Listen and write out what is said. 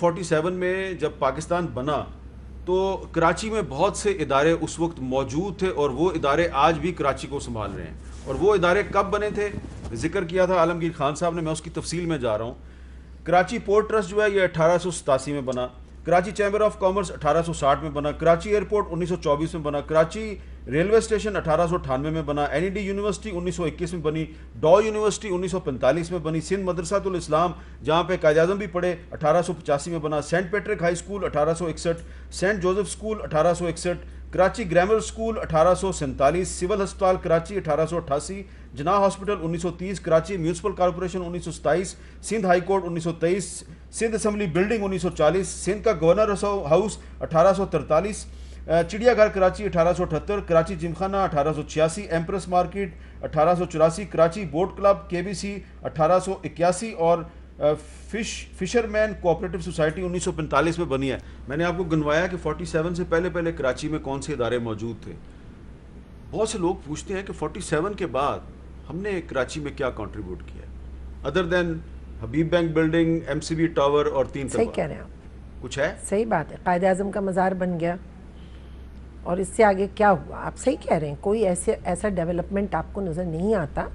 1947 में जब पाकिस्तान बना तो कराची में बहुत से इदारे उस वक्त मौजूद थे और वो इदारे आज भी कराची को संभाल रहे हैं। और वो इदारे कब बने थे, जिक्र किया था आलमगीर खान साहब ने, मैं उसकी तफसील में जा रहा हूँ। कराची पोर्ट ट्रस्ट जो है ये 1887 में बना, कराची चैम्बर ऑफ कॉमर्स 1860 में बना, कराची एयरपोर्ट 1924 में बना, कराची रेलवे स्टेशन 1898 में बना, एनईडी यूनिवर्सिटी 1921 में बनी, डॉ यूनिवर्सिटी 1945 में बनी, सिंध मदरसातुल इस्लाम जहाँ पे कायद आज़म भी पढ़े 1885 में बना, saint Patrick high school 1861, saint Joseph school 1861, Karachi grammar school 1847, civil अस्पताल Karachi 1888, Jinnah hospital 1930, Karachi municipal corporation 1927, Sindh high court 1923, Sindh assembly building 1940, Sindh का गवर्नर हाउस 1843, चिड़ियाघर Karachi 1878, Karachi Gymkhana 1886, Empress market 1884, Karachi boat club KBC 1881 और फिशरमैन कोऑपरेटिव सोसाइटी 1945 में बनी है। मैंने आपको गिनवाया कि 47 से पहले पहले कराची में कौन से इदारे मौजूद थे। बहुत से लोग पूछते हैं कि 47 के बाद हमने कराची में क्या कंट्रीब्यूट किया अदर देन हबीब बैंक बिल्डिंग, एमसीबी टावर और 3 सही कह रहे हैं आप, कुछ है? सही बात है, कायद आज़म का मज़ार बन गया और इससे आगे क्या हुआ? आप सही कह रहे हैं, कोई ऐसा डेवलपमेंट आपको नज़र नहीं आता